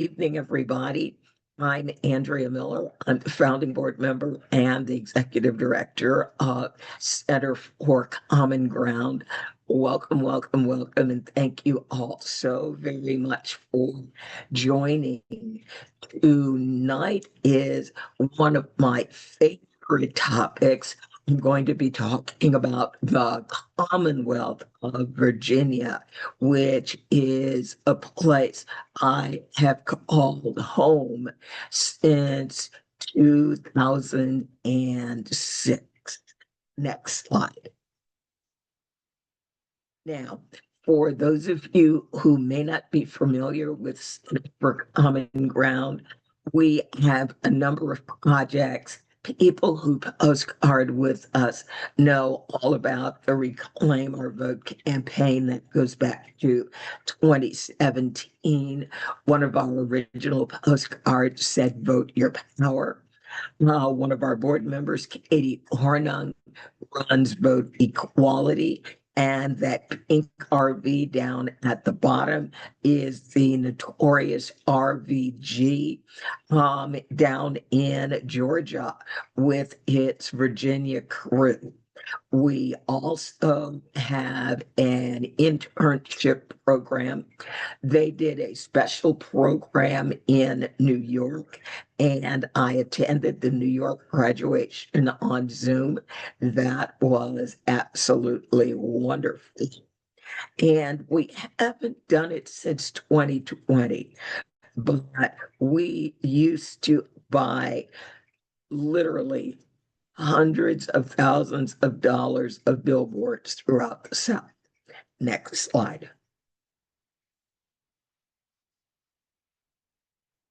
Evening, everybody. I'm Andrea Miller. I'm the founding board member and the executive director of Center for Common Ground. Welcome, welcome, welcome, and thank you all so very much for joining. Tonight is one of my favorite topics. I'm going to be talking about the Commonwealth of Virginia, which is a place I have called home since 2006. Next slide. Now, for those of you who may not be familiar with for Common Ground, we have a number of projects. People who postcard with us know all about the Reclaim Our Vote campaign that goes back to 2017. One of our original postcards said, "Vote Your Power." One of our board members, Katie Hornung, runs Vote Equality. And that pink RV down at the bottom is the notorious RVG down in Georgia with its Virginia crew. We also have an internship program. They did a special program in New York, and I attended the New York graduation on Zoom. That was absolutely wonderful. And we haven't done it since 2020, but we used to buy literally hundreds of thousands of dollars of billboards throughout the South. Next slide.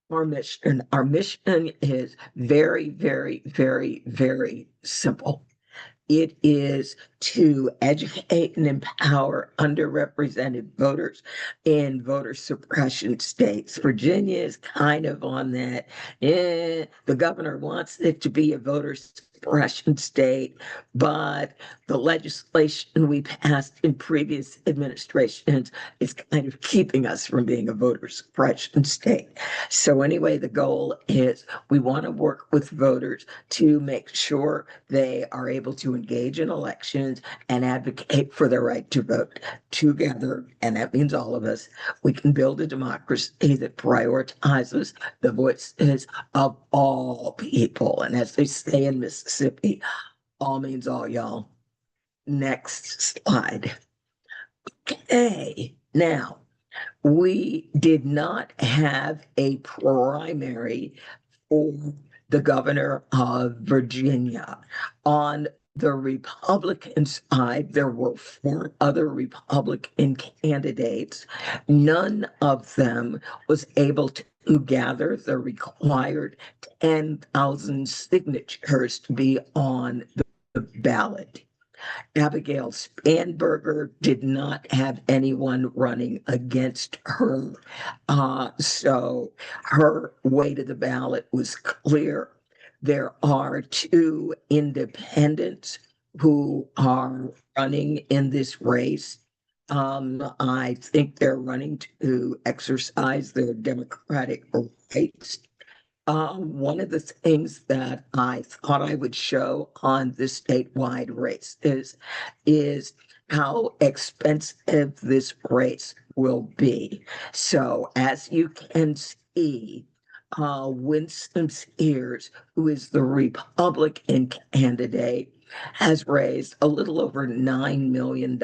Our mission is very, very, very, very simple. It is to educate and empower underrepresented voters in voter suppression states. Virginia is kind of on that. The governor wants it to be a voter suppression state, but the legislation we passed in previous administrations is kind of keeping us from being a voter suppression state. So anyway, the goal is we want to work with voters to make sure they are able to engage in elections and advocate for their right to vote together. And that means all of us. We can build a democracy that prioritizes the voices of all people. And as they say in Mississippi, all means all, y'all. Next slide. Okay, now we did not have a primary for the governor of Virginia. On the Republican side, there were four other Republican candidates. None of them was able to gather the required 10,000 signatures to be on the ballot. Abigail Spanberger did not have anyone running against her. So her way to the ballot was clear. There are two independents who are running in this race. I think they're running to exercise their democratic rights. One of the things that I thought I would show on this statewide race is how expensive this race will be. So as you can see, Winston Sears, who is the Republican candidate, has raised a little over $9 million.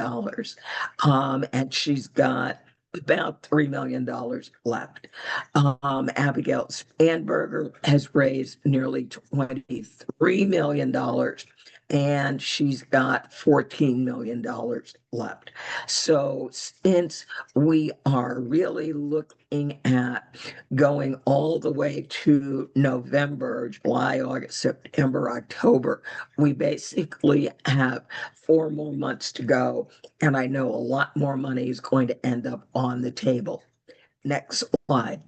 And she's got about $3 million left. Abigail Spanberger has raised nearly $23 million, and she's got $14 million left. So since we are really looking at going all the way to November, July, August, September, October, we basically have 4 more months to go. And I know a lot more money is going to end up on the table. Next slide.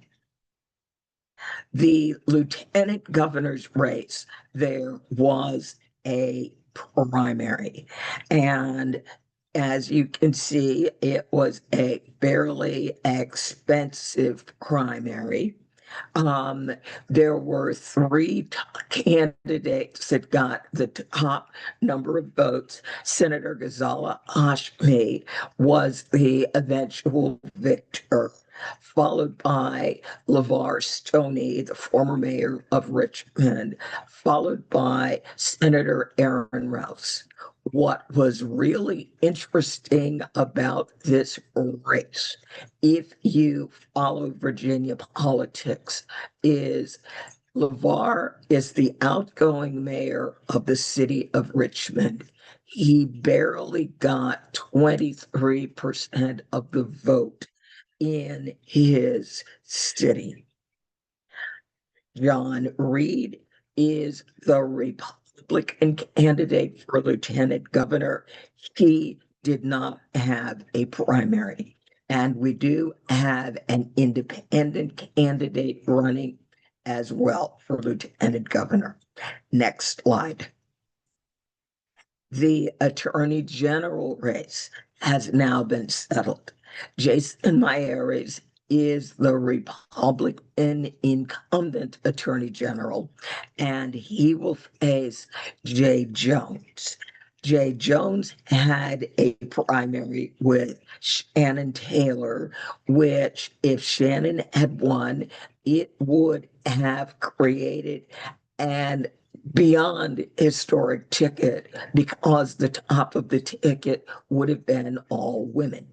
The lieutenant governor's race, there was a primary. And as you can see, it was a fairly expensive primary. Um, there were three candidates that got the top number of votes. Senator Ghazala Ashmi was the eventual victor, followed by LeVar Stoney, the former mayor of Richmond, followed by Senator Aaron Rouse. What was really interesting about this race, if you follow Virginia politics, is LeVar is the outgoing mayor of the city of Richmond. He barely got 23% of the vote in his city. John Reed is the Republican candidate for lieutenant governor. He did not have a primary. And we do have an independent candidate running as well for lieutenant governor. Next slide. The attorney general race has now been settled. Jason Miyares is the Republican incumbent attorney general, and he will face Jay Jones. Jay Jones had a primary with Shannon Taylor, which, if Shannon had won, it would have created an beyond historic ticket because the top of the ticket would have been all women.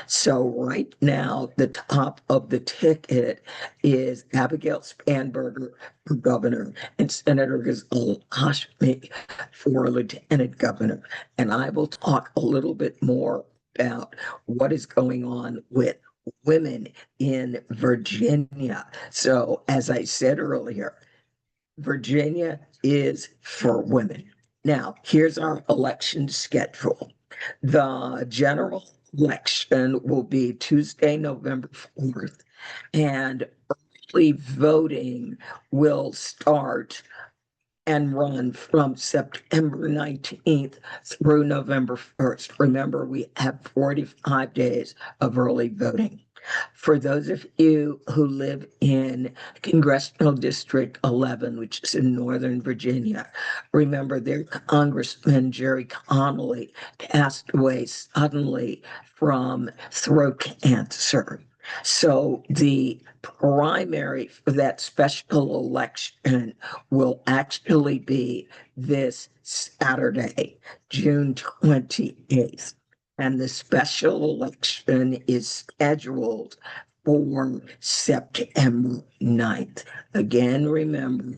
So right now, the top of the ticket is Abigail Spanberger for governor and Senator Ghazal Hashmi for lieutenant governor. And I will talk a little bit more about what is going on with women in Virginia. So as I said earlier, Virginia is for women. Now, here's our election schedule. The general election will be Tuesday, November 4th, and early voting will start and run from September 19th through November 1st. Remember, we have 45 days of early voting. For those of you who live in Congressional District 11, which is in Northern Virginia, remember their Congressman Jerry Connolly passed away suddenly from throat cancer. So the primary for that special election will actually be this Saturday, June 28th. And the special election is scheduled for September 9th. Again, remember,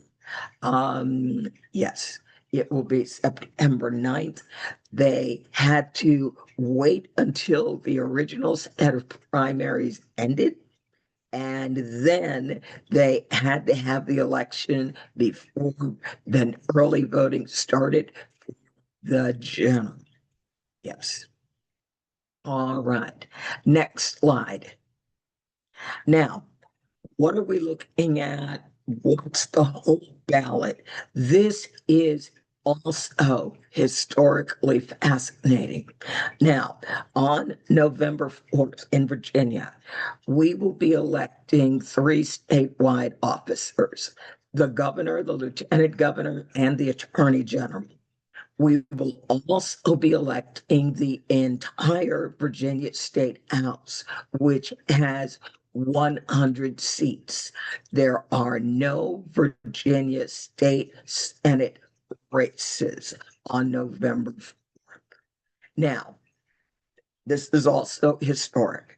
yes, it will be September 9th. They had to wait until the original set of primaries ended, and then they had to have the election before the early voting started for the general. Yes. All right. Next slide. Now, what are we looking at? What's the whole ballot? This is also historically fascinating. Now, on November 4th in Virginia, we will be electing three statewide officers: the governor, the lieutenant governor, and the attorney general. We will also be electing the entire Virginia State House, which has 100 seats. There are no Virginia State Senate races on November 4th. Now, this is also historic.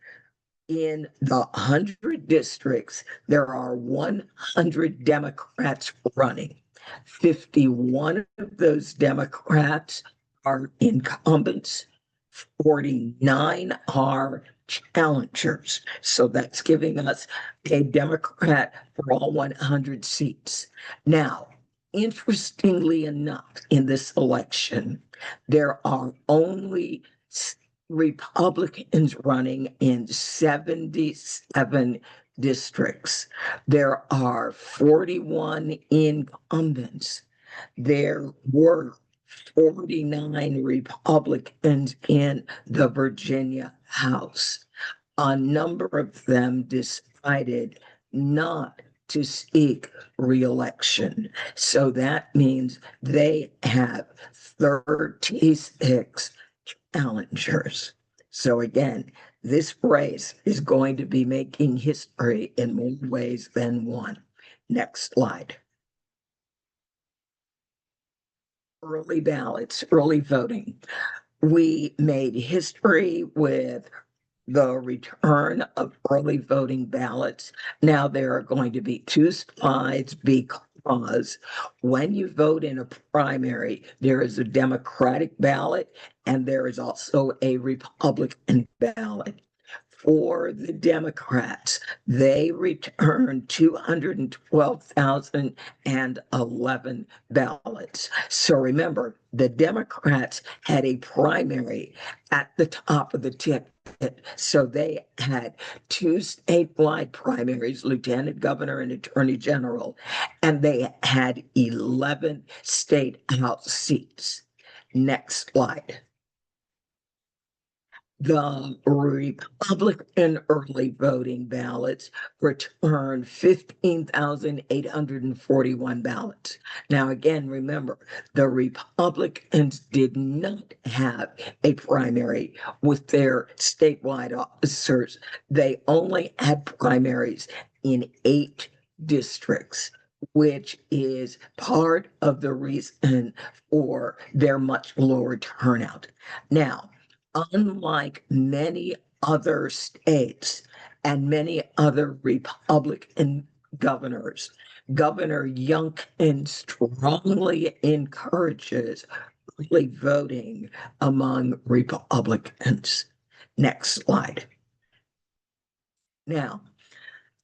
In the 100 districts, there are 100 Democrats running. 51 of those Democrats are incumbents, 49 are challengers. So that's giving us a Democrat for all 100 seats. Now, interestingly enough, in this election, there are only Republicans running in 77 districts. There are 41 incumbents. There were 49 Republicans in the Virginia House. A number of them decided not to seek reelection. So that means they have 36 challengers. So again, this race is going to be making history in more ways than one. Next slide. Early ballots, early voting. We made history with the return of early voting ballots. Now there are going to be two slides because when you vote in a primary, there is a Democratic ballot and there is also a Republican ballot. For the Democrats, they returned 212,011 ballots. So remember, the Democrats had a primary at the top of the ticket. So they had two statewide primaries, lieutenant governor and attorney general, and they had 11 state house seats. Next slide. The Republican early voting ballots returned 15,841 ballots. Now, again, remember, the Republicans did not have a primary with their statewide officers. They only had primaries in 8 districts, which is part of the reason for their much lower turnout. Now, unlike many other states and many other Republican governors, Governor Youngkin strongly encourages early voting among Republicans. Next slide. Now,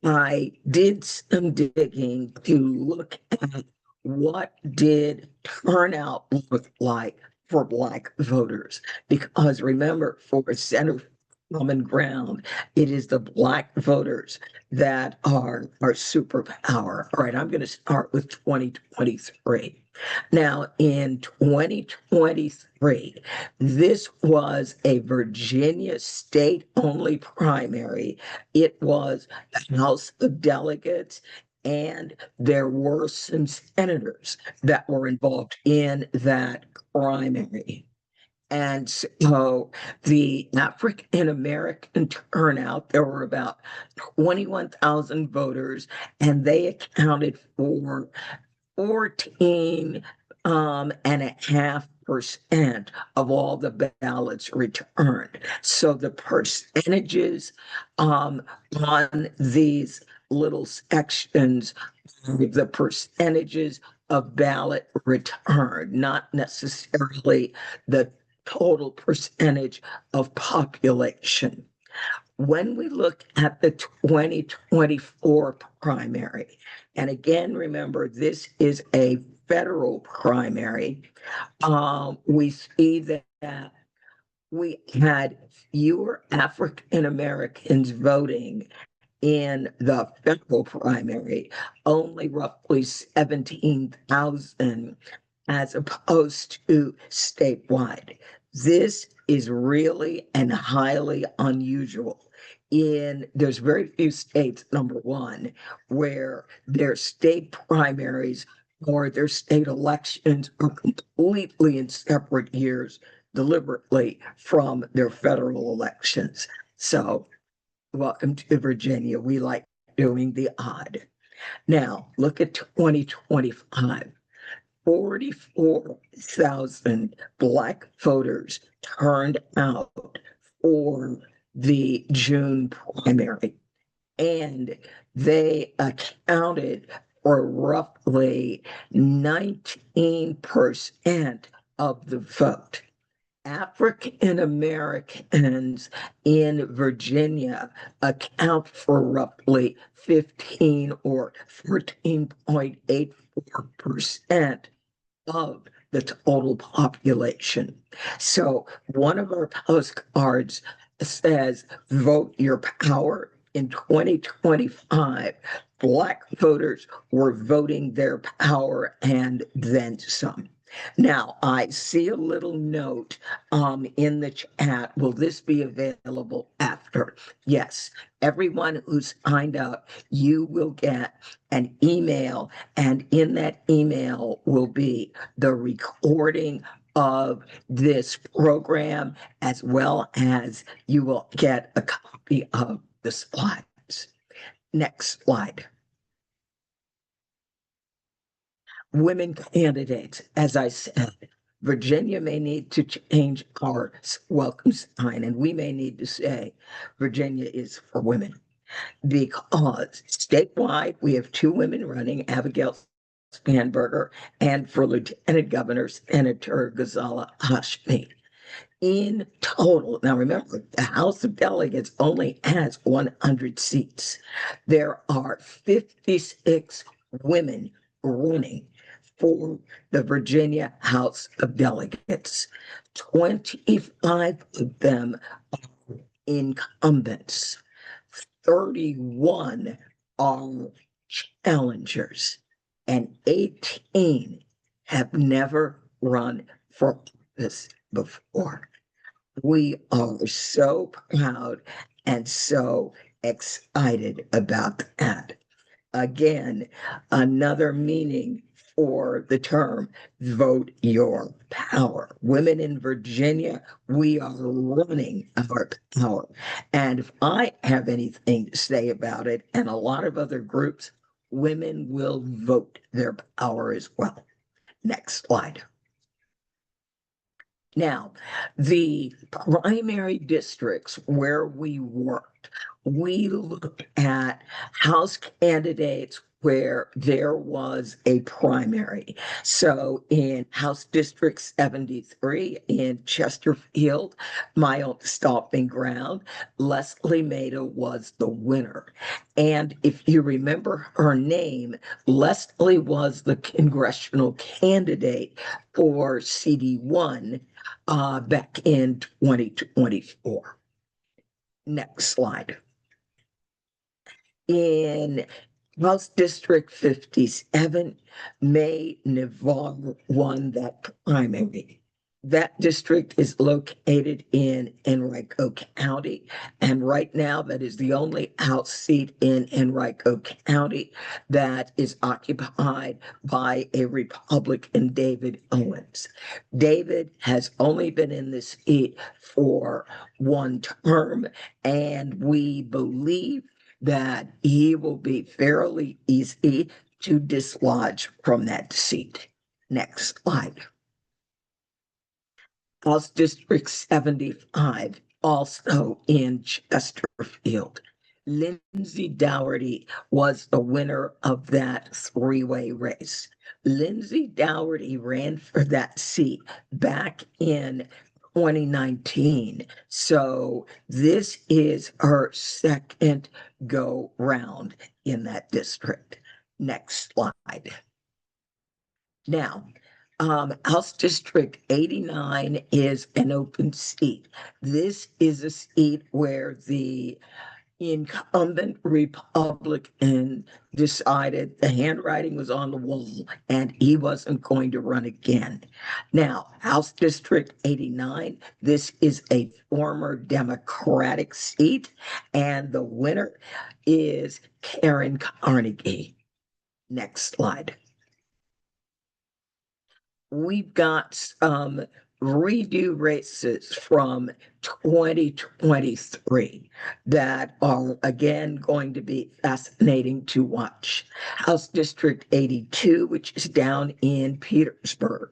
I did some digging to look at what did turnout look like for Black voters. Because remember, for Center for Common Ground, it is the Black voters that are our superpower. All right, I'm going to start with 2023. Now, in 2023, this was a Virginia state only primary. It was the House of Delegates, and there were some senators that were involved in that primary. And so the African American turnout, there were about 21,000 voters, and they accounted for 14.5% of all the ballots returned. So the percentages on these little sections, the percentages of ballot returned, not necessarily the total percentage of population. When we look at the 2024 primary, and again, remember, this is a federal primary, we see that we had fewer African Americans voting in the federal primary, only roughly 17,000 as opposed to statewide. This is really and highly unusual. There's very few states, number one, where their state primaries or their state elections are completely in separate years deliberately from their federal elections. So welcome to Virginia. We like doing the odd. Now, look at 2025. 44,000 Black voters turned out for the June primary, and they accounted for roughly 19% of the vote. African Americans in Virginia account for roughly 15 or 14.84% of the total population. So one of our postcards says, vote your power. In 2025, Black voters were voting their power and then some. Now, I see a little note in the chat. Will this be available after? Yes, everyone who's signed up, you will get an email, and in that email will be the recording of this program, as well as you will get a copy of the slides. Next slide. Women candidates, as I said, Virginia may need to change our welcome sign, and we may need to say Virginia is for women, because statewide we have two women running, Abigail Spanberger, and for Lieutenant Governor, Senator Ghazala Hashmi. In total, now remember, the House of Delegates only has 100 seats. There are 56 women running for the Virginia House of Delegates. 25 of them are incumbents, 31 are challengers, and 18 have never run for office before. We are so proud and so excited about that. Again, another meaning for the term vote your power. Women in Virginia, we are running our power. And if I have anything to say about it, and a lot of other groups, women will vote their power as well. Next slide. Now, the primary districts where we worked, we looked at House candidates where there was a primary. So in House District 73 in Chesterfield, my own stomping ground, Leslie Maida was the winner. And if you remember her name, Leslie was the congressional candidate for CD1 back in 2024. Next slide. In House District 57, May Navarre won that primary. That district is located in Henrico County, and right now that is the only House seat in Henrico County that is occupied by a Republican, David Owens. David has only been in this seat for one term, and we believe that he will be fairly easy to dislodge from that seat. Next slide. House District 75, also in Chesterfield. Lindsay Dougherty was the winner of that three-way race. Lindsay Dougherty ran for that seat back in 2019. So this is her second go round in that district. Next slide. Now, House District 89 is an open seat. This is a seat where the incumbent Republican decided the handwriting was on the wall and he wasn't going to run again. Now, House District 89, this is a former Democratic seat, and the winner is Karen Carnegie. Next slide. We've got some redo races from 2023 that are again going to be fascinating to watch. House District 82, which is down in Petersburg,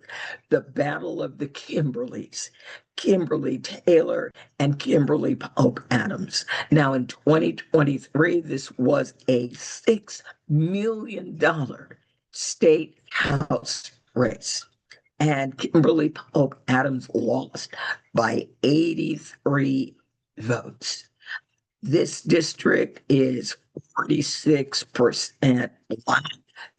the Battle of the Kimberleys, Kimberly Taylor and Kimberly Pope Adams. Now in 2023, this was a $6 million state house race. And Kimberly Pope Adams lost by 83 votes. This district is 46% Black.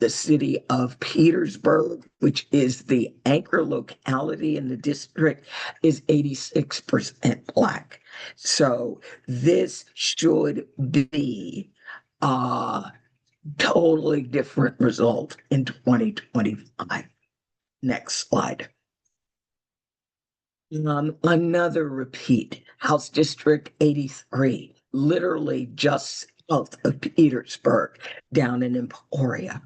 The city of Petersburg, which is the anchor locality in the district, is 86% Black. So this should be a totally different result in 2025. Next slide. Another repeat, House District 83, literally just south of Petersburg, down in Emporia.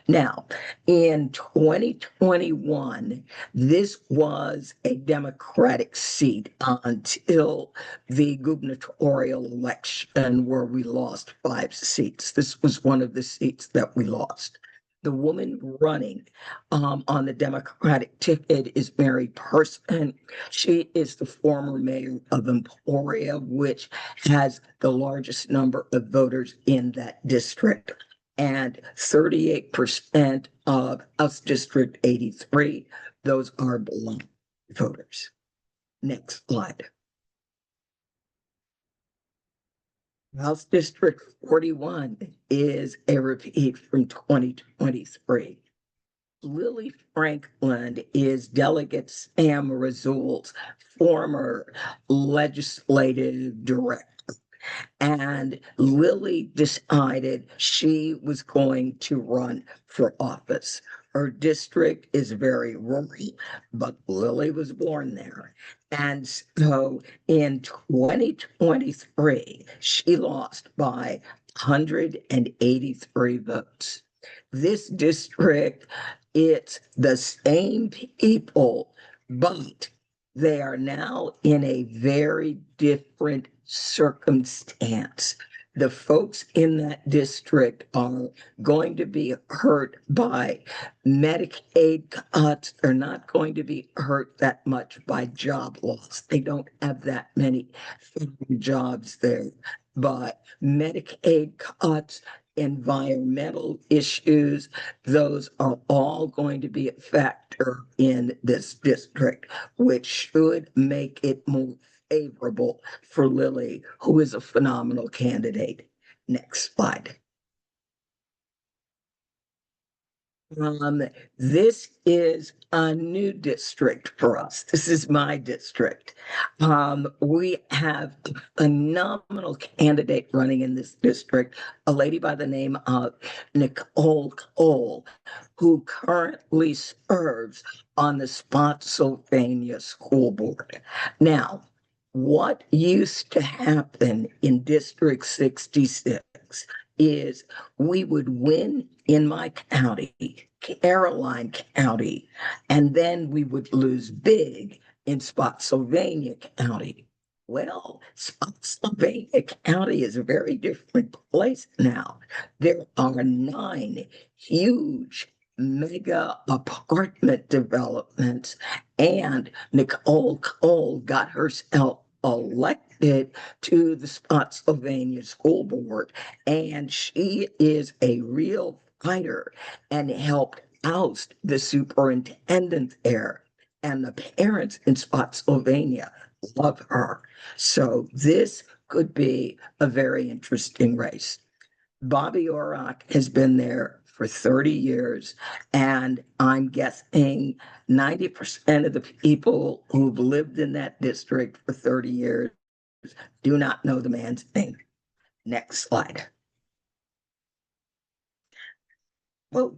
Now, in 2021, this was a Democratic seat until the gubernatorial election where we lost 5 seats. This was one of the seats that we lost. The woman running on the Democratic ticket is Mary Person. She is the former mayor of Emporia, which has the largest number of voters in that district. And 38% of House District 83, those are Black voters. Next slide. House District 41 is a repeat from 2023. Lily Franklin is Delegate Sam Razul's former legislative director. And Lily decided she was going to run for office. Her district is very rural, but Lily was born there. And so in 2023, she lost by 183 votes. This district, it's the same people, but they are now in a very different circumstance. The folks in that district are going to be hurt by Medicaid cuts. They're not going to be hurt that much by job loss. They don't have that many jobs there. But Medicaid cuts, environmental issues, those are all going to be a factor in this district, which should make it more favorable for Lily, who is a phenomenal candidate. Next slide. This is a new district for us. This is my district. We have a phenomenal candidate running in this district, a lady by the name of Nicole Cole, who currently serves on the Spotsylvania School Board. Now, what used to happen in District 66 is we would win in my county, Caroline County, and then we would lose big in Spotsylvania County. Well, Spotsylvania County is a very different place now. There are 9 huge mega apartment developments, and Nicole Cole got herself elected to the Spotsylvania School Board, and she is a real fighter and helped oust the superintendent there. And the parents in Spotsylvania love her. So this could be a very interesting race. Bobby Orrock has been there for 30 years, and I'm guessing 90% of the people who've lived in that district for 30 years do not know the man's name. Next slide. Well,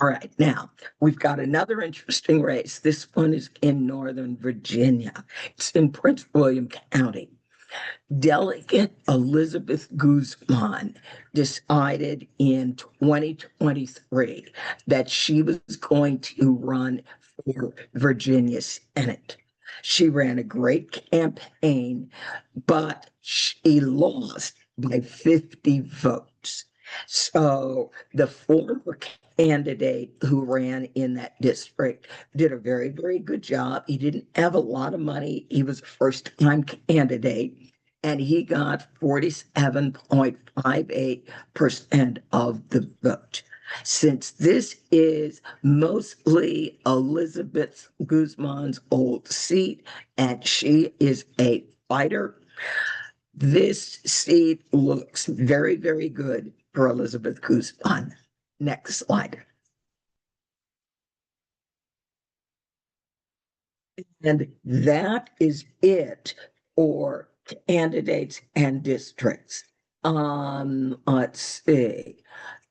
all right, now we've got another interesting race. This one is in Northern Virginia. It's in Prince William County. Delegate Elizabeth Guzman decided in 2023 that she was going to run for Virginia Senate. She ran a great campaign, but she lost by 50 votes. So the former candidate who ran in that district did a very, very good job. He didn't have a lot of money. He was a first-time candidate, and he got 47.58% of the vote. Since this is mostly Elizabeth Guzman's old seat, and she is a fighter, this seat looks very, very good for Elizabeth Guzman. Next slide. And that is it for candidates and districts. Let's see.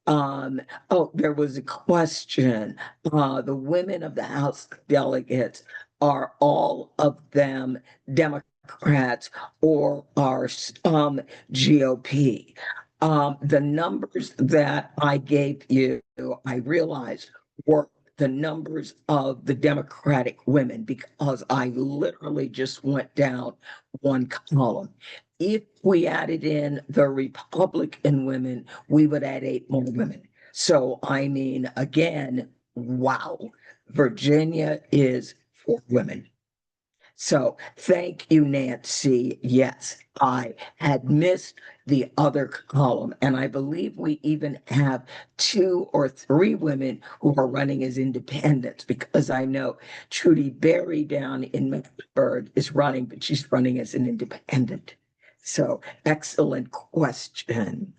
Oh, there was a question. The women of the House of Delegates, are all of them Democrats or are some GOP? The numbers that I gave you, I realized were the numbers of the Democratic women because I literally just went down one column. If we added in the Republican women, we would add eight more women. So, I mean, again, wow, Virginia is for women. So thank you, Nancy. Yes, I had missed the other column, and I believe we even have two or three women who are running as independents because I know Trudy Berry down in Mecklenburg is running, but she's running as an independent. So excellent question.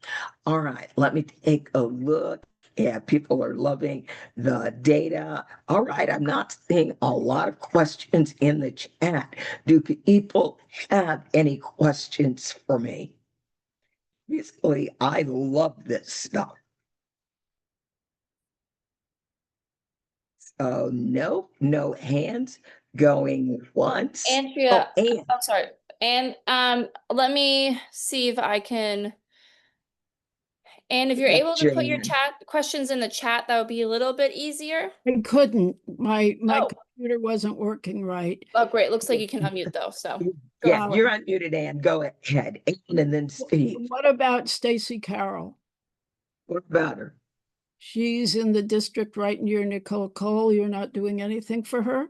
All right, let me take a look. Yeah, people are loving the data. All right, I'm not seeing a lot of questions in the chat. Do people have any questions for me? Basically, I love this stuff. So no, no hands going once. Andrea, Oh, and I'm sorry. And let me see if I can. And if you're able to put your Jan. chat questions in the chat, that would be a little bit easier. I couldn't. My Oh, computer wasn't working right. oh, great. Looks like you can unmute though. So go Yeah, ahead. you're unmuted, Ann. Go ahead. Ann and then Steve. What about Stacy Carroll? What about her? She's in the district right near Nicole Cole. You're not doing anything for her?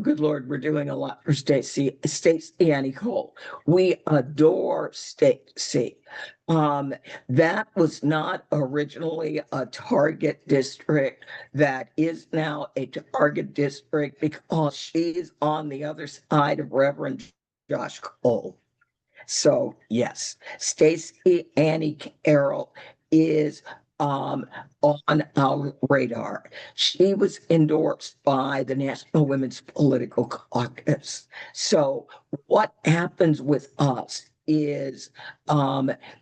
Good Lord, we're doing a lot for Stacey Annie Cole. We adore Stacey. That was not originally a target district. That is now a target district because she's on the other side of Reverend Josh Cole. So yes, Stacey Annie Carroll is on our radar. She was endorsed by the National Women's Political Caucus. So what happens with us is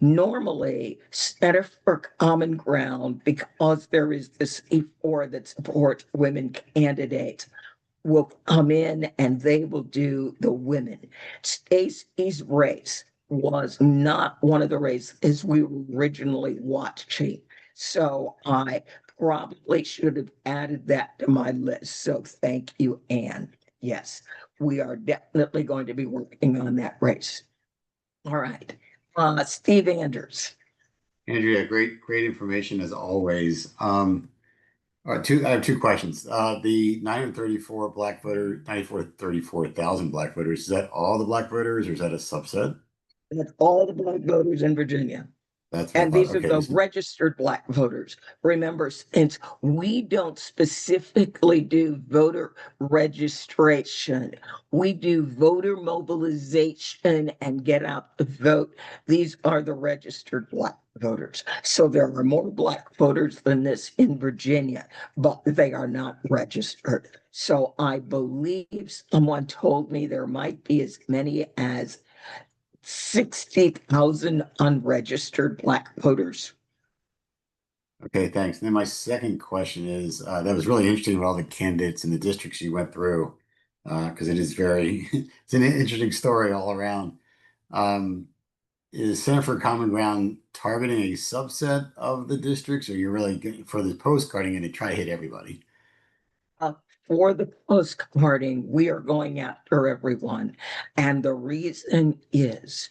normally Center for Common Ground, because there is this C4 that supports women candidates, will come in and they will do the women. Stacey's race was not one of the races we were originally watching. So I probably should have added that to my list. So thank you, Anne. Yes, we are definitely going to be working on that race. All right. Steve Anders. Andrea, great information as always. I have two questions. The 934 black voter, 934,000 black voters, is that all the black voters or is that a subset? That's all the black voters in Virginia. That's what I And thought. these are Okay, the registered black voters. Remember, since we don't specifically do voter registration, we do voter mobilization and get out the vote. These are the registered black voters. So there are more black voters than this in Virginia, but they are not registered. So I believe someone told me there might be as many as 60,000 unregistered black voters. okay, thanks. And then my second question is that was really interesting with all the candidates and the districts you went through because it is very, it's an interesting story all around. Um, is Center for Common Ground targeting a subset of the districts, or you're really for the postcarding and to try to hit everybody? Uh, for the postcarding, we are going after everyone. And the reason is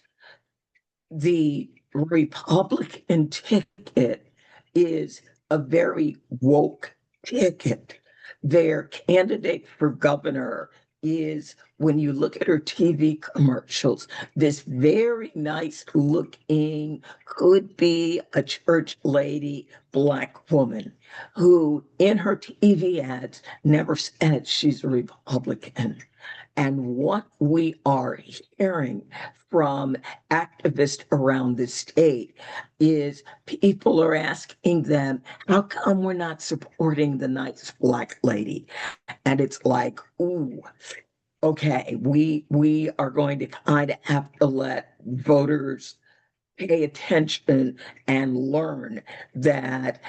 the Republican ticket is a very woke ticket. Their candidate for governor is, when you look at her TV commercials, this very nice looking, could be a church lady, black woman who, in her TV ads, never said she's a Republican. And what we are hearing from activists around the state is people are asking them, how come we're not supporting the nice black lady? And it's like, ooh, okay, we are going to kind of have to let voters pay attention and learn that,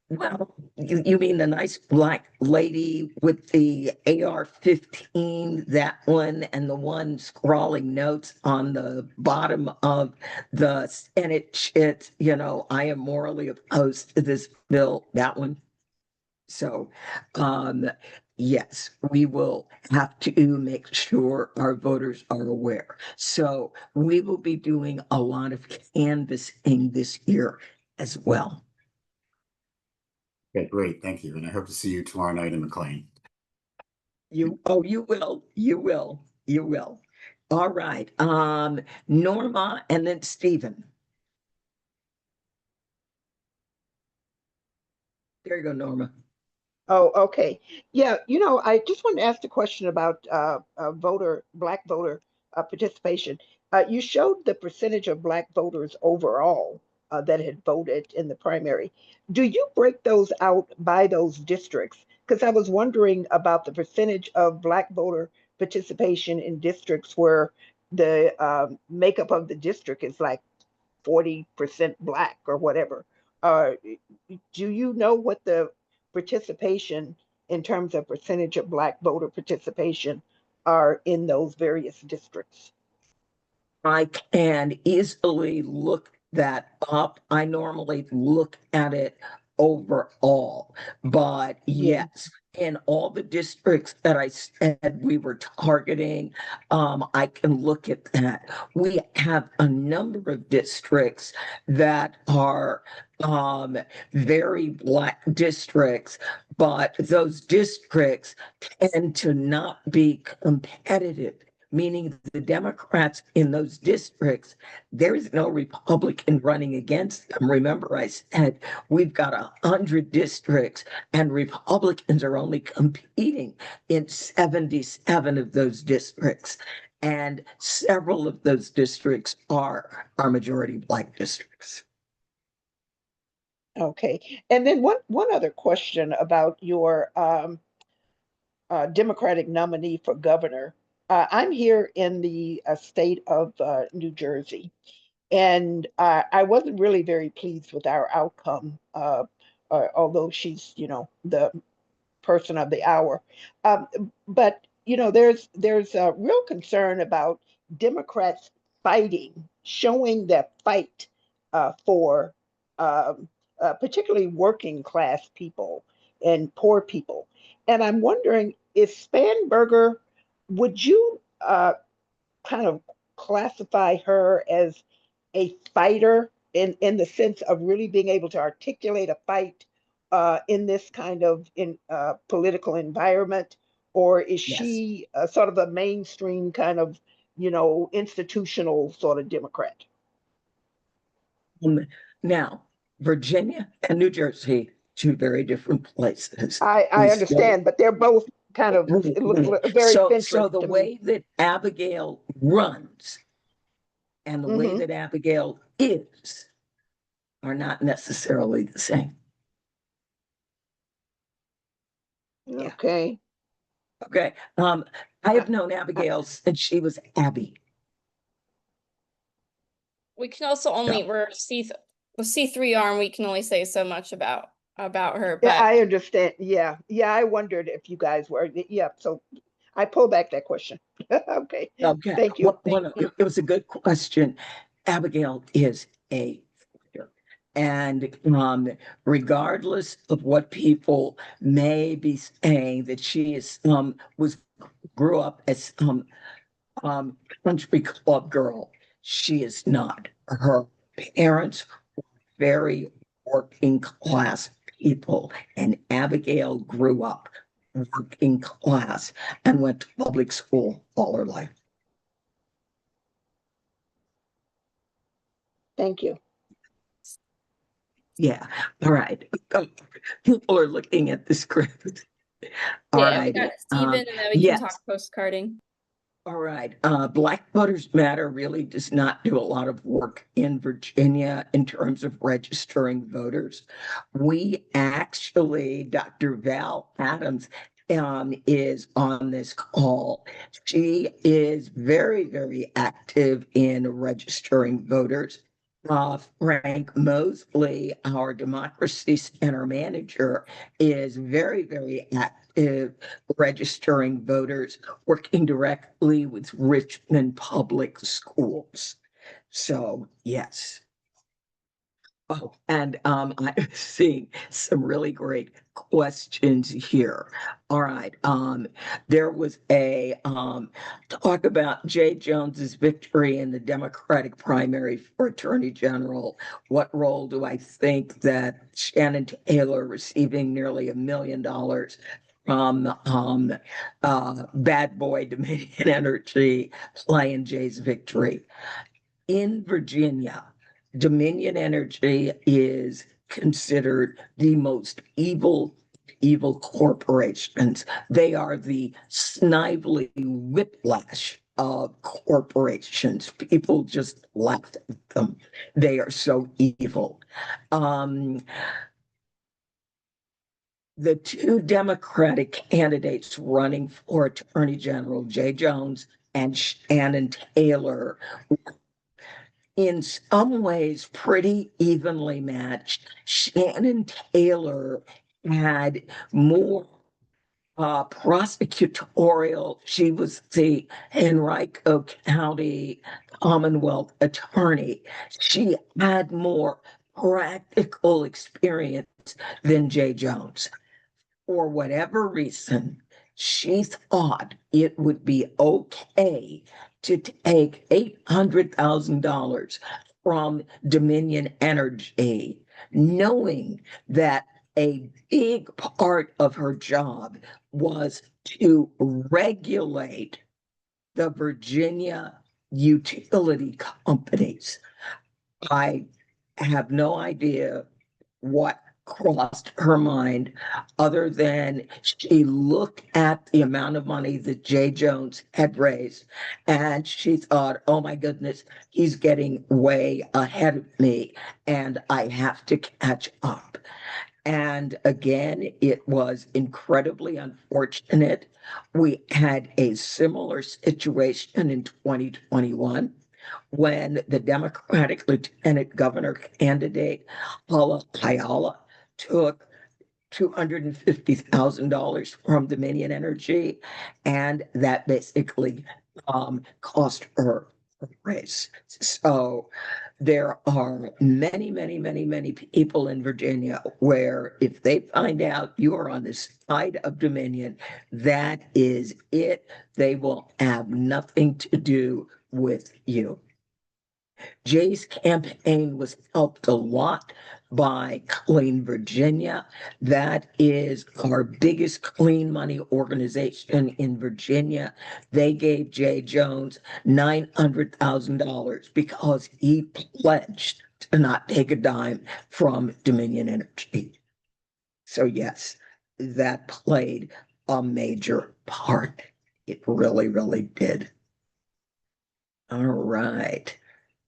well, you mean the nice black lady with the AR-15, that one, and the one scrawling notes on the bottom of and it's, I am morally opposed to this bill, that one. So, yes, we will have to make sure our voters are aware. So we will be doing a lot of canvassing this year as well. Okay, great, thank you. And I hope to see you tomorrow night in McLean. You will, you will, you will. All right, Norma and then Stephen. There you go, Norma. Oh, okay. Yeah, I just wanted to ask a question about Black voter participation. You showed the percentage of Black voters overall that had voted in the primary. Do you break those out by those districts? Because I was wondering about the percentage of Black voter participation in districts where the makeup of the district is like 40% Black or whatever. Uh, do you know what the participation in terms of percentage of Black voter participation are in those various districts? I can easily look that up. I normally look at it overall, but Yeah. yes, in all the districts that I said we were targeting, I can look at that. We have a number of districts that are very Black districts, but those districts tend to not be competitive, meaning the Democrats in those districts, there is no Republican running against them. Remember, I said we've got 100 districts and Republicans are only competing in 77 of those districts. And several of those districts are majority Black districts. Okay. And then one other question about your Democratic nominee for governor. I'm here in the state of New Jersey, and I wasn't really very pleased with our outcome, although she's, the person of the hour. But there's a real concern about Democrats fighting, showing their fight for particularly working class people and poor people. And I'm wondering if Spanberger, would you kind of classify her as a fighter in the sense of really being able to articulate a fight in this kind of political environment, or is Yes. she sort of a mainstream kind of institutional sort of Democrat? Now, Virginia and New Jersey, two very different places. I understand, but they're both kind of look very So centrist the to way me. that Abigail runs and the way Hmm. that Abigail is are not necessarily the same. Yeah. Okay. Okay. I have known I- Abigail since she was Abby. We can also only, we're C3 arm, we can only say so much about her, Yeah, but I understand. Yeah. Yeah, I wondered if you guys were. Yeah, so I pull back that question. Okay. Okay. Thank you. It was a good question. Abigail is a fighter. And regardless of what people may be saying, that she is grew up as country club girl. She is not. Her parents were very working class people, and Abigail grew up working class and went to public school all her life. Thank you. Yeah. All right. People are looking at the script. All yeah, we right. got Steven, and then we can talk Yes. postcarding. All right. Black Voters Matter really does not do a lot of work in Virginia in terms of registering voters. We actually, Dr. Val Adams is on this call. She is very, very active in registering voters. Frank Mosley, our Democracy Center manager, is very, very active registering voters, working directly with Richmond Public Schools. So, yes. Oh, and I'm seeing some really great questions here. All right. There was a talk about Jay Jones's victory in the Democratic primary for Attorney General. What role do I think that Shannon Taylor receiving nearly $1 million from Bad Boy Dominion Energy play in Jay's victory? In Virginia, Dominion Energy is considered the most evil corporations. They are the Snively whiplash of corporations. People just laugh at them. They are so evil. Um, the two Democratic candidates running for Attorney General, Jay Jones and Shannon Taylor, in some ways pretty evenly matched. Shannon Taylor had more prosecutorial. She was the Henrico County Commonwealth attorney. She had more practical experience than Jay Jones. For whatever reason, she thought it would be okay to take $800,000 from Dominion Energy, knowing that a big part of her job was to regulate the Virginia utility companies. I have no idea what crossed her mind other than she looked at the amount of money that Jay Jones had raised and she thought, oh my goodness, he's getting way ahead of me and I have to catch up. And again, it was incredibly unfortunate. We had a similar situation in 2021 when the Democratic Lieutenant Governor candidate, Paula Kayala, took $250,000 from Dominion Energy, and that basically cost her a race. So there are many people in Virginia where if they find out you are on the side of Dominion, that is it. They will have nothing to do with you. Jay's campaign was helped a lot by Clean Virginia. That is our biggest clean money organization in Virginia. They gave Jay Jones $900,000 because he pledged to not take a dime from Dominion Energy. So yes, that played a major part. It really, really did. All right.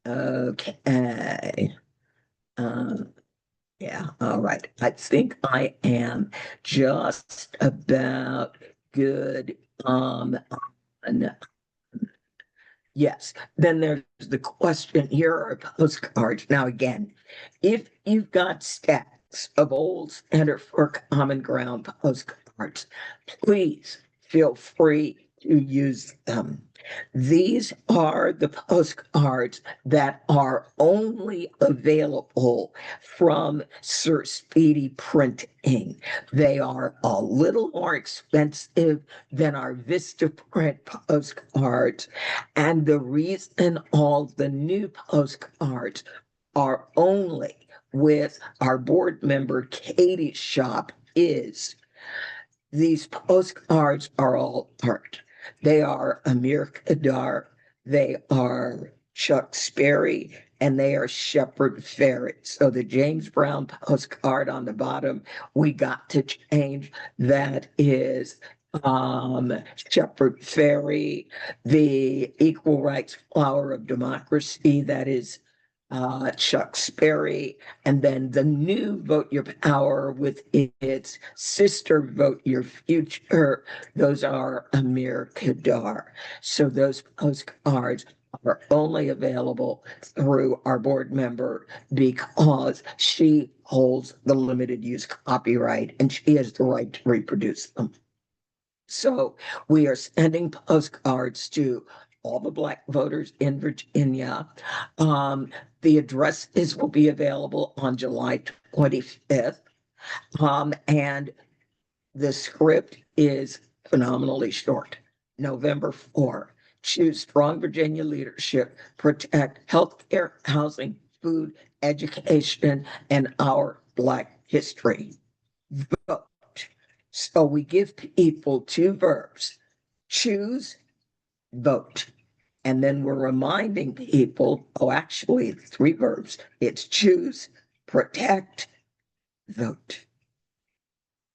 Okay. Yeah, all right. I think I am just about good. And yes, then there's the question. Here are postcards. Now, again, if you've got stacks of old Center for Common Ground postcards, please feel free to use them. These are the postcards that are only available from Sir Speedy Printing. They are a little more expensive than our Vistaprint postcards. And the reason all the new postcards are only with our board member Katie's shop is these postcards are all art. They are Amir Kadar, they are Chuck Sperry, and they are Shepard Fairey. So the James Brown postcard on the bottom, we got to change. That is Shepard Fairey. The Equal Rights Flower of Democracy, that is Chuck Sperry, and then the new Vote Your Power with its sister Vote Your Future. Those are Amir Kadar. So those postcards are only available through our board member because she holds the limited use copyright and she has the right to reproduce them. So we are sending postcards to all the Black voters in Virginia. The addresses will be available on July 25th. And the script is phenomenally short. November 4, choose strong Virginia leadership, protect healthcare, housing, food, education, and our Black history. Vote. So we give people two verbs: choose, vote. And then we're reminding people, oh, actually, three verbs. It's choose, protect, vote.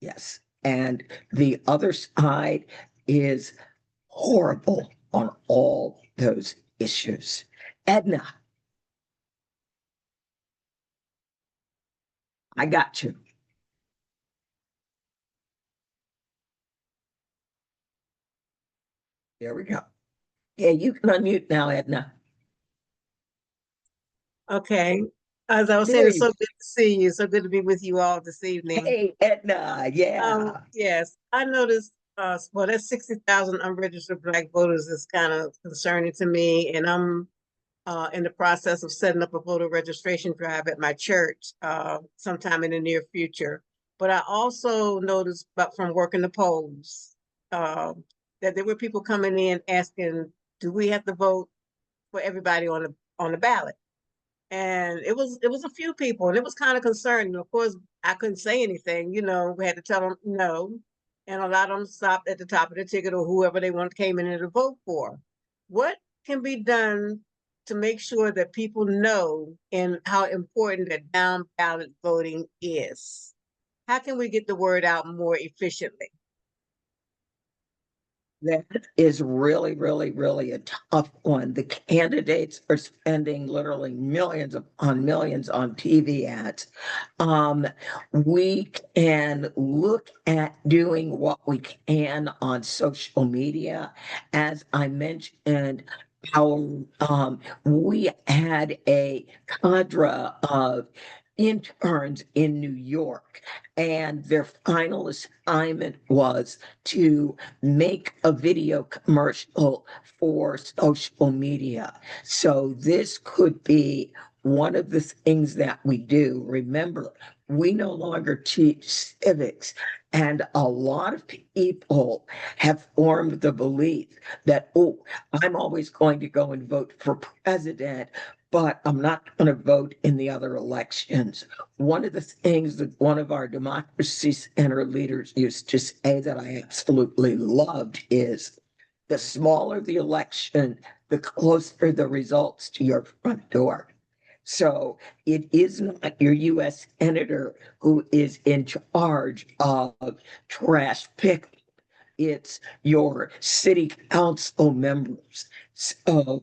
Yes. And the other side is horrible on all those issues. Edna, I got you. There we go. Yeah, you can unmute now, Edna. Okay. As I was saying, it's so good to see you. So good to be with you all this evening. Hey, Edna. Yeah. Yes, I noticed, well, that 60,000 unregistered Black voters is kind of concerning to me. And I'm in the process of setting up a voter registration drive at my church sometime in the near future. But I also noticed, but from working the polls, that there were people coming in asking, do we have to vote for everybody on the ballot? And it was a few people, and it was kind of concerning. Of course, I couldn't say anything, we had to tell them no. And a lot of them stopped at the top of the ticket or whoever they came in to vote for. What can be done to make sure that people know and how important that down ballot voting is? How can we get the word out more efficiently? That is really, really, really a tough one. The candidates are spending literally millions on TV ads. We can look at doing what we can on social media. As I mentioned, we had a cadre of interns in New York, and their final assignment was to make a video commercial for social media. So this could be one of the things that we do. Remember, we no longer teach civics, and a lot of people have formed the belief that, oh, I'm always going to go and vote for president, but I'm not going to vote in the other elections. One of the things that one of our Democracy Center leaders used to say that I absolutely loved is, the smaller the election, the closer the results to your front door. So it is not your U.S. senator who is in charge of trash pickup. It's your city council members. So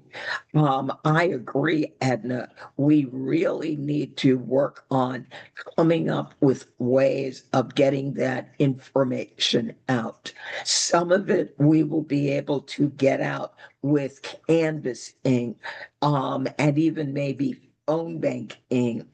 I agree, Edna. We really need to work on coming up with ways of getting that information out. Some of it we will be able to get out with canvassing, and even maybe phone banking.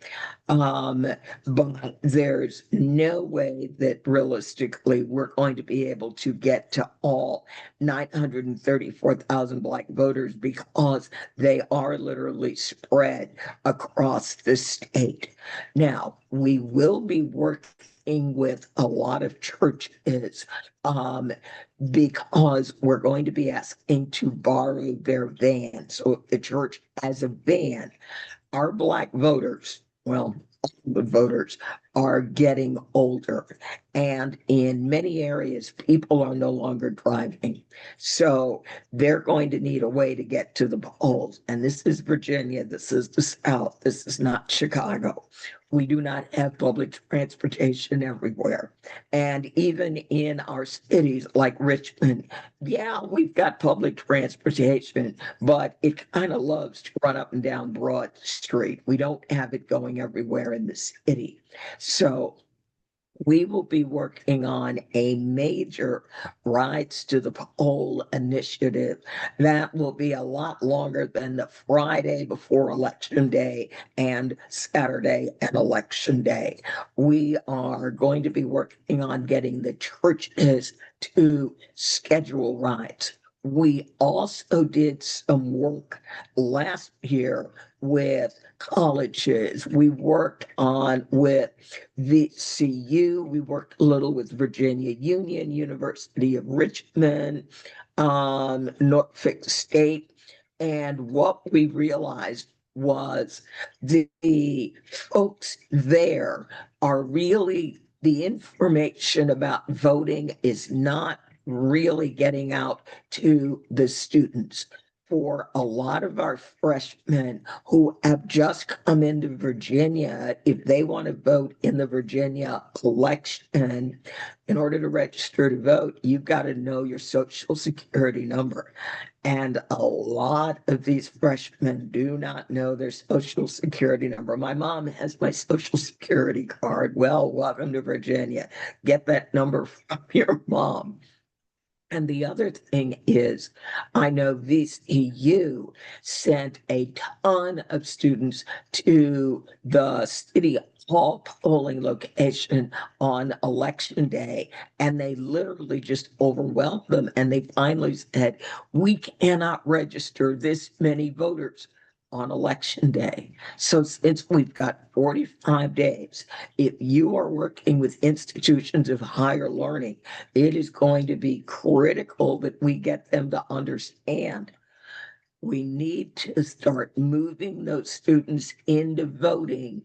But there's no way that realistically we're going to be able to get to all 934,000 Black voters because they are literally spread across the state. Now, we will be working with a lot of churches because we're going to be asking to borrow their van. So if the church has a van, our Black voters, well, the voters are getting older. And in many areas, people are no longer driving. So they're going to need a way to get to the polls. And this is Virginia. This is the South. This is not Chicago. We do not have public transportation everywhere. And even in our cities like Richmond, yeah, we've got public transportation, but it kind of loves to run up and down Broad Street. We don't have it going everywhere in the city. So we will be working on a major Rides to the Poll initiative that will be a lot longer than the Friday before Election Day and Saturday and Election Day. We are going to be working on getting the churches to schedule rides. We also did some work last year with colleges. We worked on with VCU. We worked a little with Virginia Union, University of Richmond, Norfolk State. And what we realized was the folks there are really, the information about voting is not really getting out to the students. For a lot of our freshmen who have just come into Virginia, if they want to vote in the Virginia election, in order to register to vote, you've got to know your social security number. And a lot of these freshmen do not know their social security number. My mom has my social security card. Well, welcome to Virginia. Get that number from your mom. And the other thing is, I know VCU sent a ton of students to the city hall polling location on election day, and they literally just overwhelmed them. And they finally said, we cannot register this many voters on election day. So since we've got 45 days, if you are working with institutions of higher learning, it is going to be critical that we get them to understand we need to start moving those students into voting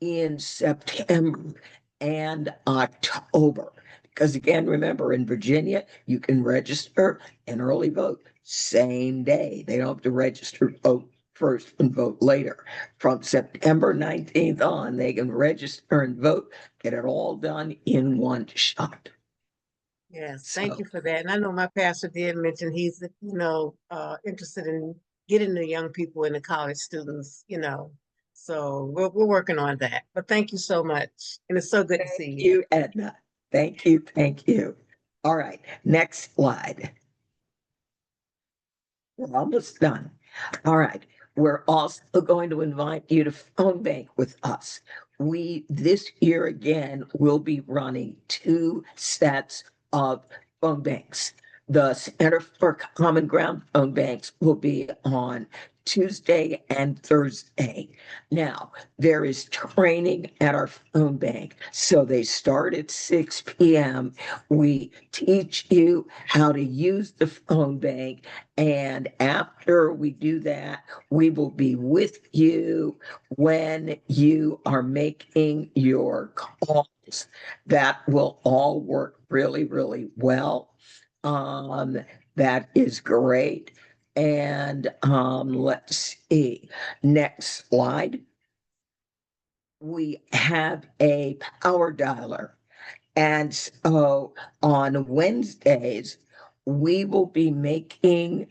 in September and October. Because again, remember, in Virginia, you can register and early vote same day. They don't have to register, vote first and vote later. From September 19th on, they can register and vote, get it all done in one shot. Yes, thank So- you for that. And I know my pastor did mention he's, interested in getting the young people and the college students, So we're working on that. But thank you so much. And it's so good to see Thank you. you, Edna. Thank you, thank you. All right, next slide. We're almost done. All right, we're also going to invite you to phone bank with us. We, this year again, will be running 2 sets of phone banks. The Center for Common Ground phone banks will be on Tuesday and Thursday. Now, there is training at our phone bank. So they start at 6 p.m. We teach you how to use the phone bank. And after we do that, we will be with you when you are making your calls. That will all work really, really well. That is great. And let's see, next slide. We have a power dialer. And so on Wednesdays, we will be making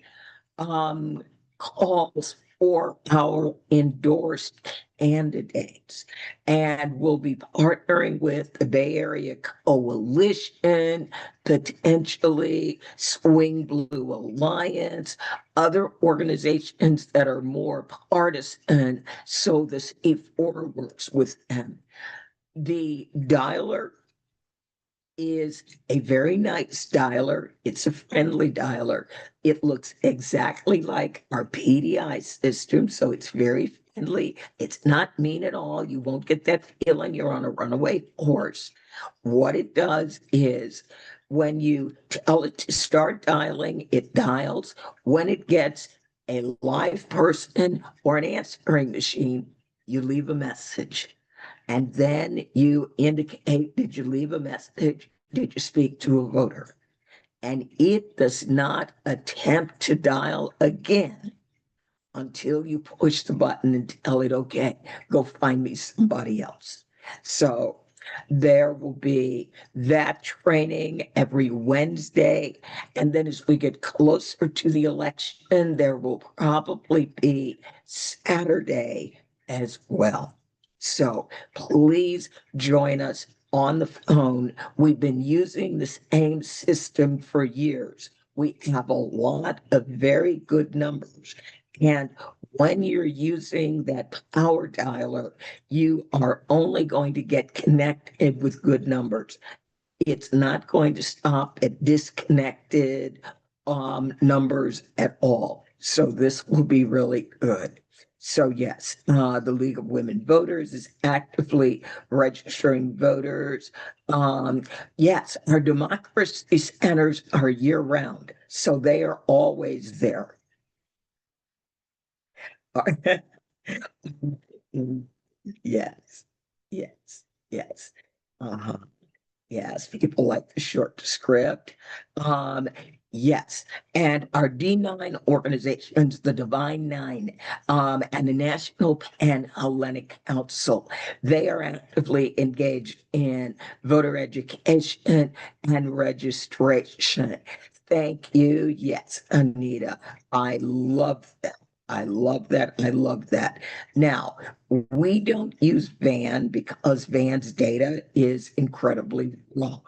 calls for our endorsed candidates. And we'll be partnering with the Bay Area Coalition, potentially Swing Blue Alliance, other organizations that are more partisan, so the C4 works with them. The dialer is a very nice dialer. It's a friendly dialer. It looks exactly like our PDI system, so it's very friendly. It's not mean at all. You won't get that feeling you're on a runaway horse. What it does is when you tell it to start dialing, it dials. When it gets a live person or an answering machine, you leave a message. And then you indicate, did you leave a message? Did you speak to a voter? And it does not attempt to dial again until you push the button and tell it, okay, go find me somebody else. So there will be that training every Wednesday. And then as we get closer to the election, there will probably be Saturday as well. So please join us on the phone. We've been using the same system for years. We have a lot of very good numbers. And when you're using that power dialer, you are only going to get connected with good numbers. It's not going to stop at disconnected numbers at all. So this will be really good. So yes, the League of Women Voters is actively registering voters. Yes, our democracy centers are year round, so they are always there. Yes, yes, yes. Uh-huh. Yes, people like the short script. Um, yes, and our D9 organizations, the Divine Nine, and the National Pan-Hellenic Council, they are actively engaged in voter education and registration. Thank you. Yes, Anita, I love that. I love that. I love that. Now, we don't use VAN because VAN's data is incredibly long.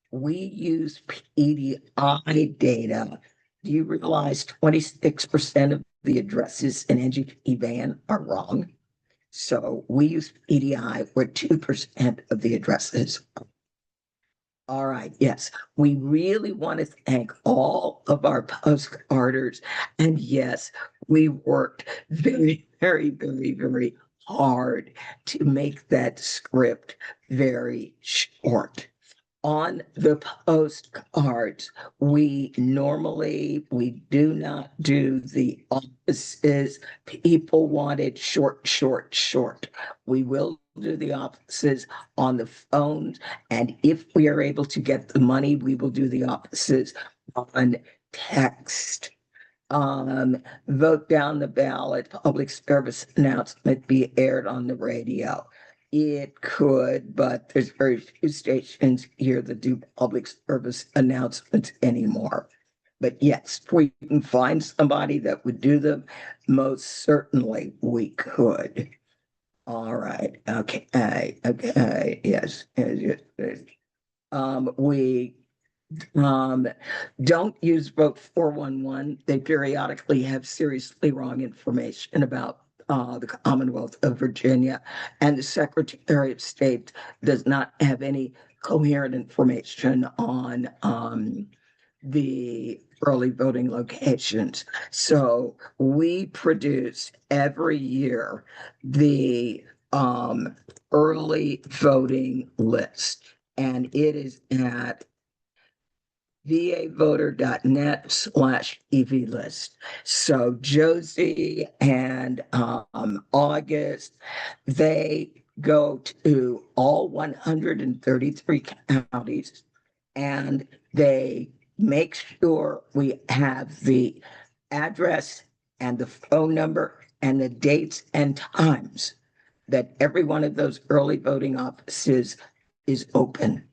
We use PDI data. Do you realize 26% of the addresses in NGP VAN are wrong? So we use PDI where 2% of the addresses. All right, yes, we really want to thank all of our postcarders. And yes, we worked very, very, very, very hard to make that script very short. On the postcards, we do not do the offices. People wanted short, short, short. We will do the offices on the phones. And if we are able to get the money, we will do the offices on text. Vote down the ballot, public service announcement be aired on the radio. It could, but there's very few stations here that do public service announcements anymore. But yes, if we can find somebody that would do them, most certainly we could. All right, okay, yes, yes, yes. We don't use vote 411. They periodically have seriously wrong information about the Commonwealth of Virginia, and the Secretary of State does not have any coherent information on the early voting locations. So we produce every year the early voting list, and it is at vavoter.net/EV list. So Josie and August, they go to all 133 counties and they make sure we have the address and the phone number and the dates and times that every one of those early voting offices is open.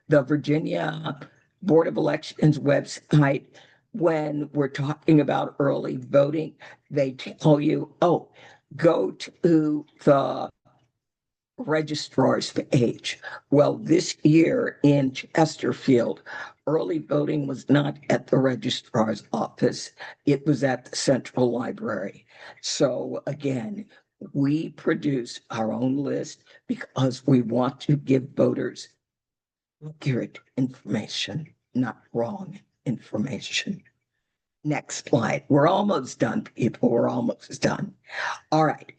The Virginia Board of Elections website, when we're talking about early voting, they tell you, oh, go to the registrar's page. Well, this year in Chesterfield, early voting was not at the registrar's office. It was at the central library. So again, we produce our own list because we want to give voters accurate information, not wrong information. Next slide. We're almost done, people. We're almost done. All right.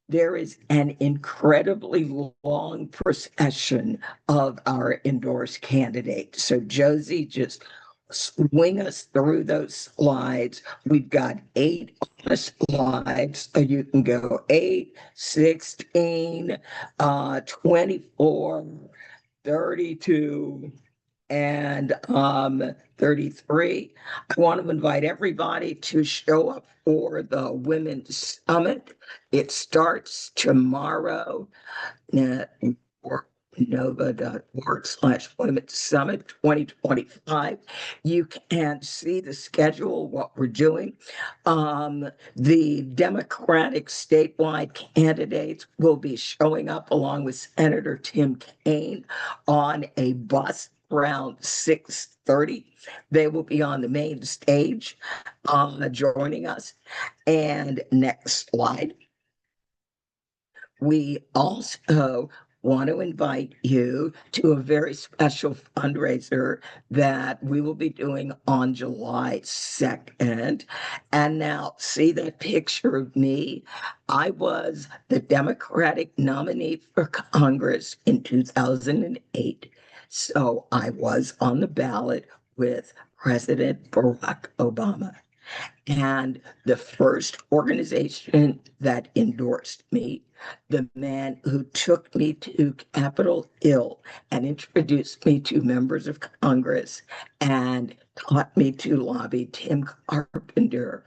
There is an incredibly long procession of our endorsed candidates. So Josie, just swing us through those slides. We've got 8 on the slides. So you can go 8, 16, 24, 32, and 33. I want to invite everybody to show up for the Women's Summit. It starts tomorrow. nova.org/Women's Summit 2025. You can see the schedule, what we're doing. The Democratic statewide candidates will be showing up along with Senator Tim Kaine on a bus around 6:30. They will be on the main stage joining us. And next slide. We also want to invite you to a very special fundraiser that we will be doing on July 2nd. And now, see that picture of me? I was the Democratic nominee for Congress in 2008. So I was on the ballot with President Barack Obama. And the first organization that endorsed me, the man who took me to Capitol Hill and introduced me to members of Congress and taught me to lobby, Tim Carpenter.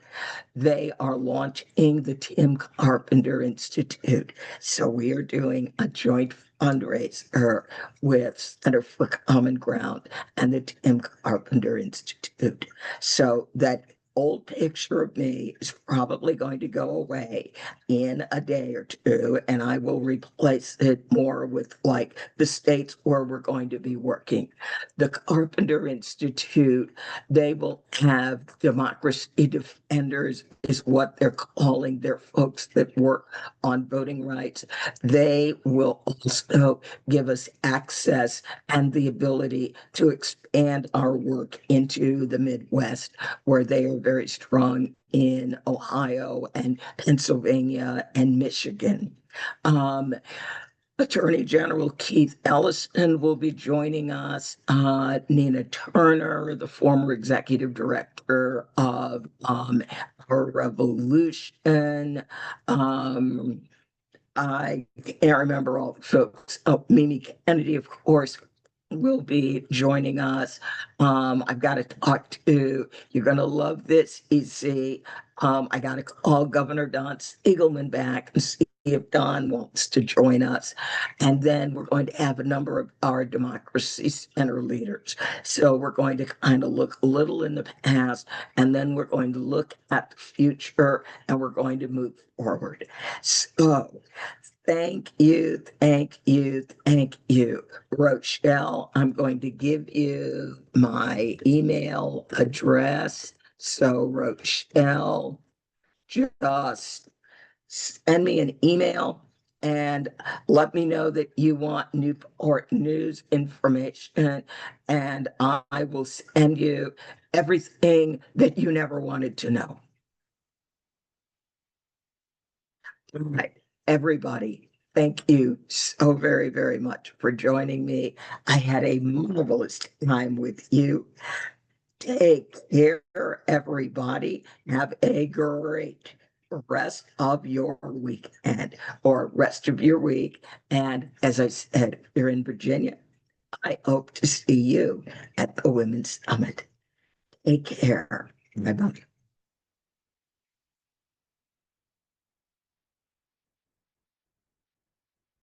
They are launching the Tim Carpenter Institute. So we are doing a joint fundraiser with Center for Common Ground and the Tim Carpenter Institute. So that old picture of me is probably going to go away in a day or two, and I will replace it more with like the states where we're going to be working. The Carpenter Institute, they will have democracy defenders, is what they're calling their folks that work on voting rights. They will also give us access and the ability to expand our work into the Midwest, where they are very strong in Ohio and Pennsylvania and Michigan. Attorney General Keith Ellison will be joining us. Nina Turner, the former executive director of Our Revolution. I can't remember all the folks. Oh, Mimi Kennedy, of course, will be joining us. I've got to talk to, you're going to love this, EC. I got to call Governor Don Spiegelman back and see if Don wants to join us. And then we're going to have a number of our Democracy Center leaders. So we're going to kind of look a little in the past, and then we're going to look at the future, and we're going to move forward. So thank you, thank you, thank you. Rochelle, I'm going to give you my email address. So Rochelle, just send me an email and let me know that you want Newport news information, and I will send you everything that you never wanted to know. All right, everybody, thank you so very, very much for joining me. I had a marvelous time with you. Take care, everybody. Have a great rest of your weekend or rest of your week. And as I said, if you're in Virginia, I hope to see you at the Women's Summit. Take care. Bye-bye.